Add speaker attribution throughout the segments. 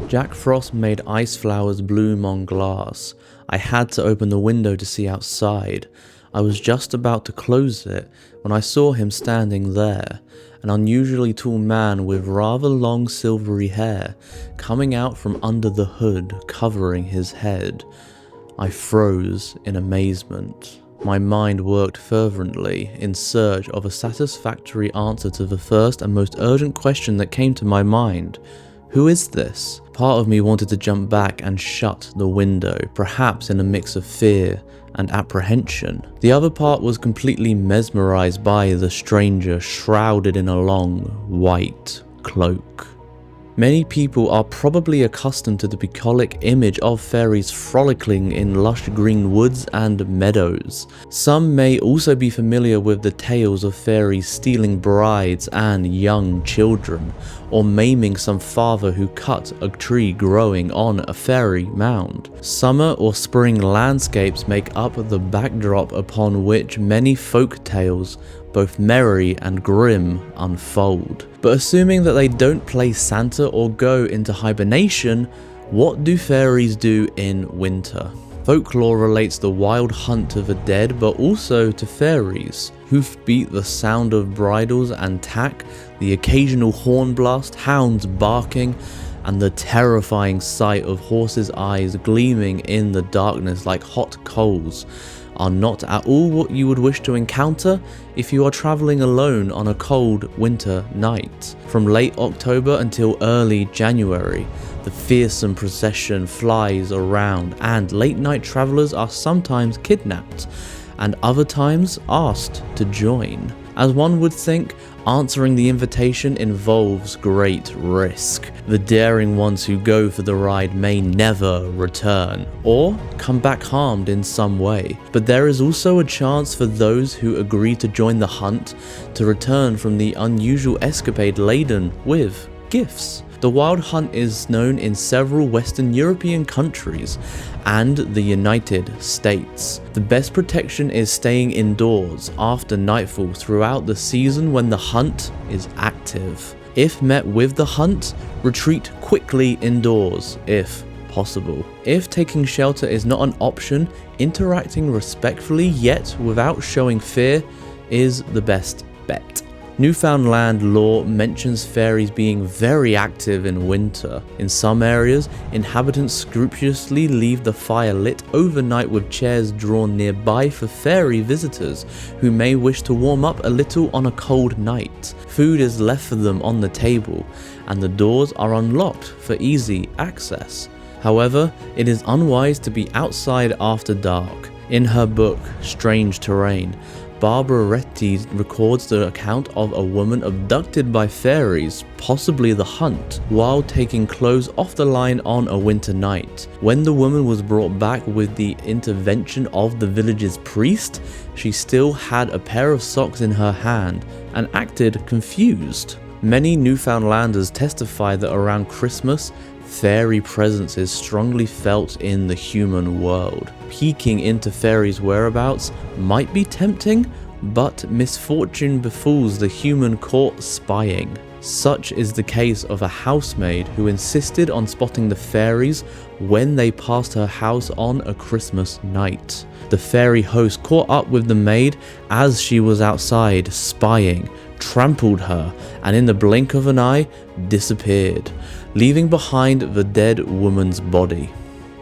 Speaker 1: Jack Frost made ice flowers bloom on glass. I had to open the window to see outside. I was just about to close it when I saw him standing there, an unusually tall man with rather long silvery hair coming out from under the hood covering his head. I froze in amazement. My mind worked fervently in search of a satisfactory answer to the first and most urgent question that came to my mind. Who is this? Part of me wanted to jump back and shut the window, perhaps in a mix of fear and apprehension. The other part was completely mesmerized by the stranger shrouded in a long, white cloak. Many people are probably accustomed to the bucolic image of fairies frolicking in lush green woods and meadows. Some may also be familiar with the tales of fairies stealing brides and young children, or maiming some father who cut a tree growing on a fairy mound. Summer or spring landscapes make up the backdrop upon which many folk tales, both merry and grim, unfold. But assuming that they don't play Santa or go into hibernation, what do fairies do in winter? Folklore relates the wild hunt to the dead, but also to fairies. Hoofbeat, the sound of bridles and tack, the occasional horn blast, hounds barking, and the terrifying sight of horses' eyes gleaming in the darkness like hot coals are not at all what you would wish to encounter if you are travelling alone on a cold winter night. From late October until early January, the fearsome procession flies around, and late night travellers are sometimes kidnapped and other times asked to join. As one would think, answering the invitation involves great risk. The daring ones who go for the ride may never return, or come back harmed in some way. But there is also a chance for those who agree to join the hunt to return from the unusual escapade laden with gifts. The wild hunt is known in several Western European countries and the United States. The best protection is staying indoors after nightfall throughout the season when the hunt is active. If met with the hunt, retreat quickly indoors if possible. If taking shelter is not an option, interacting respectfully yet without showing fear is the best bet. Newfoundland lore mentions fairies being very active in winter. In some areas, inhabitants scrupulously leave the fire lit overnight with chairs drawn nearby for fairy visitors who may wish to warm up a little on a cold night. Food is left for them on the table, and the doors are unlocked for easy access. However, it is unwise to be outside after dark. In her book, Strange Terrain, Barbara Retty records the account of a woman abducted by fairies, possibly the hunt, while taking clothes off the line on a winter night. When the woman was brought back with the intervention of the village's priest, she still had a pair of socks in her hand and acted confused. Many Newfoundlanders testify that around Christmas, fairy presence is strongly felt in the human world. Peeking into fairies' whereabouts might be tempting, but misfortune befalls the human caught spying. Such is the case of a housemaid who insisted on spotting the fairies when they passed her house on a Christmas night. The fairy host caught up with the maid as she was outside spying, trampled her, and in the blink of an eye disappeared, leaving behind the dead woman's body.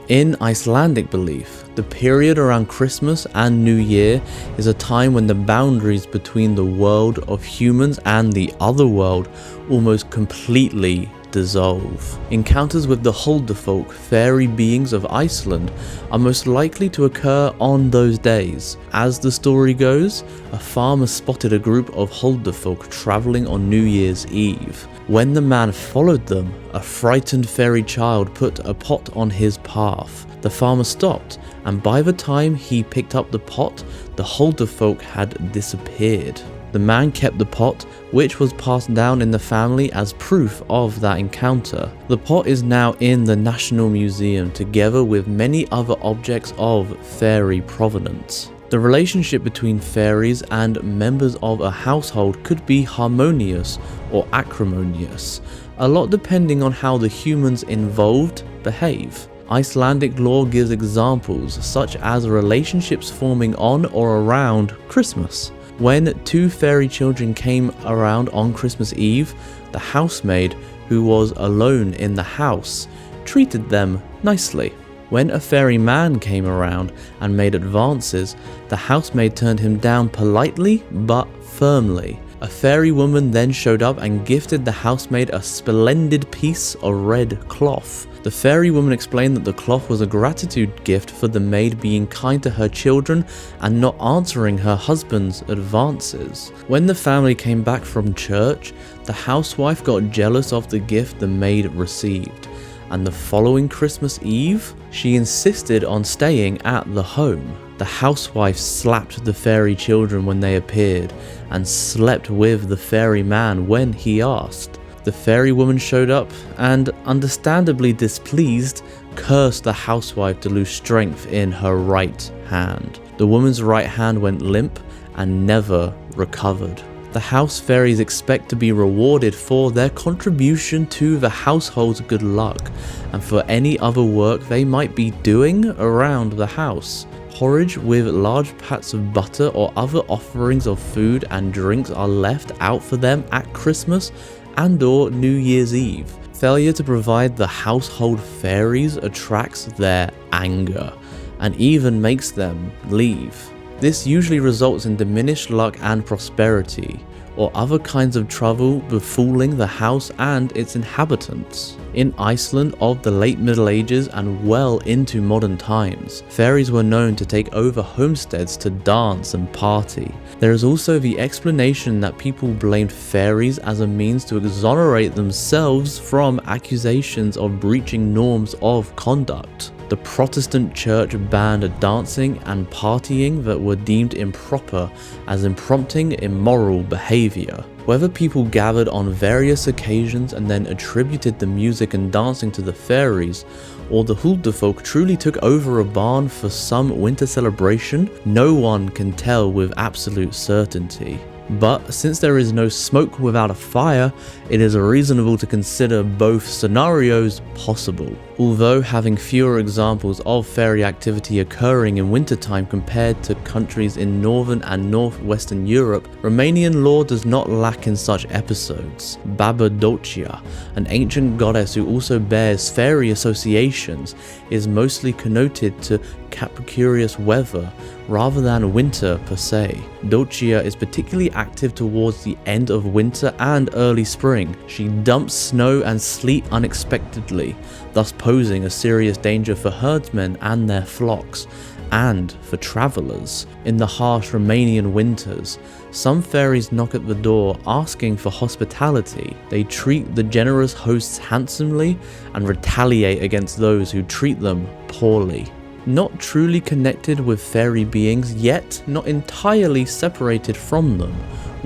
Speaker 1: In Icelandic belief, the period around Christmas and New Year is a time when the boundaries between the world of humans and the otherworld almost completely dissolve. Encounters with the Huldufólk, fairy beings of Iceland, are most likely to occur on those days. As the story goes, a farmer spotted a group of Huldufólk traveling on New Year's Eve. When the man followed them, a frightened fairy child put a pot on his path. The farmer stopped, and by the time he picked up the pot, the Huldufólk had disappeared. The man kept the pot, which was passed down in the family as proof of that encounter. The pot is now in the National Museum together with many other objects of fairy provenance. The relationship between fairies and members of a household could be harmonious or acrimonious. a lot depending on how the humans involved behave. Icelandic lore gives examples such as relationships forming on or around Christmas. When two fairy children came around on Christmas Eve, the housemaid, who was alone in the house, treated them nicely. When a fairy man came around and made advances, the housemaid turned him down politely but firmly. A fairy woman then showed up and gifted the housemaid a splendid piece of red cloth. The fairy woman explained that the cloth was a gratitude gift for the maid being kind to her children and not answering her husband's advances. When the family came back from church, the housewife got jealous of the gift the maid received, and the following Christmas Eve, she insisted on staying at the home. The housewife slapped the fairy children when they appeared and slept with the fairy man when he asked. The fairy woman showed up and, understandably displeased, cursed the housewife to lose strength in her right hand. The woman's right hand went limp and never recovered. The house fairies expect to be rewarded for their contribution to the household's good luck and for any other work they might be doing around the house. Porridge with large pats of butter or other offerings of food and drinks are left out for them at Christmas and/or New Year's Eve. Failure to provide the household fairies attracts their anger and even makes them leave. This usually results in diminished luck and prosperity, or other kinds of trouble befalling the house and its inhabitants. In Iceland of the late Middle Ages and well into modern times, fairies were known to take over homesteads to dance and party. There is also the explanation that people blamed fairies as a means to exonerate themselves from accusations of breaching norms of conduct. The Protestant church banned dancing and partying that were deemed improper as prompting immoral behavior. Whether people gathered on various occasions and then attributed the music and dancing to the fairies, or the Huldufólk truly took over a barn for some winter celebration, no one can tell with absolute certainty. But since there is no smoke without a fire, it is reasonable to consider both scenarios possible. Although having fewer examples of fairy activity occurring in wintertime compared to countries in northern and northwestern Europe, Romanian lore does not lack in such episodes. Baba Docia, an ancient goddess who also bears fairy associations, is mostly connoted to Capricurious weather rather than winter per se. Docia is particularly active towards the end of winter and early spring. She dumps snow and sleet unexpectedly, thus posing a serious danger for herdsmen and their flocks, and for travelers. In the harsh Romanian winters, some fairies knock at the door asking for hospitality. They treat the generous hosts handsomely and retaliate against those who treat them poorly. Not truly connected with fairy beings, yet not entirely separated from them,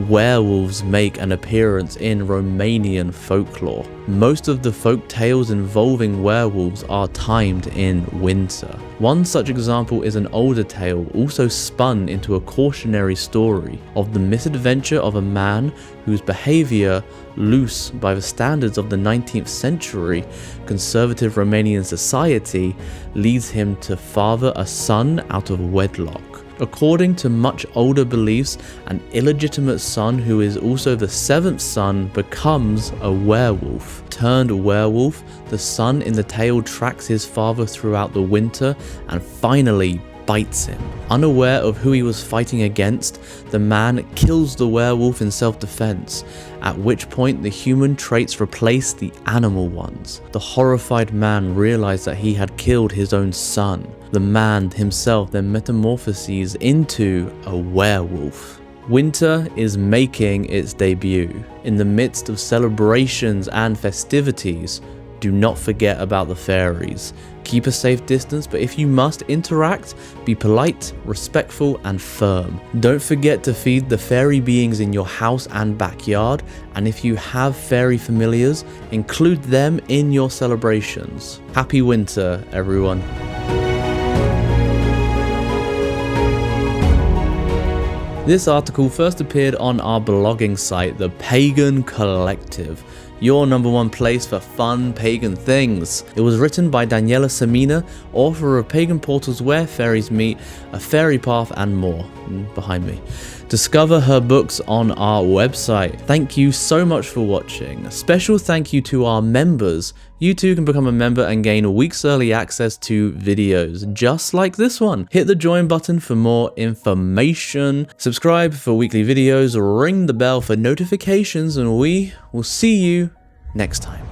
Speaker 1: werewolves make an appearance in Romanian folklore. Most of the folk tales involving werewolves are timed in winter. One such example is an older tale, also spun into a cautionary story, of the misadventure of a man whose behavior, loose by the standards of the 19th century conservative Romanian society, leads him to father a son out of wedlock. According to much older beliefs, an illegitimate son who is also the seventh son becomes a werewolf. Turned werewolf, the son in the tale tracks his father throughout the winter and finally bites him. Unaware of who he was fighting against, the man kills the werewolf in self-defense, at which point the human traits replace the animal ones. The horrified man realized that he had killed his own son. The man himself then metamorphoses into a werewolf. Winter is making its debut. In the midst of celebrations and festivities, do not forget about the fairies. Keep a safe distance, but if you must interact, be polite, respectful, and firm. Don't forget to feed the fairy beings in your house and backyard, and if you have fairy familiars, include them in your celebrations. Happy winter, everyone. This article first appeared on our blogging site, the Pagan Collective, your #1 place for fun pagan things. It was written by Daniela Semina, author of Pagan Portals Where Fairies Meet, A Fairy Path and more, behind me. Discover her books on our website. Thank you so much for watching. A special thank you to our members. You too can become a member and gain weeks early access to videos, just like this one. Hit the join button for more information. Subscribe for weekly videos, ring the bell for notifications, and we will see you next time.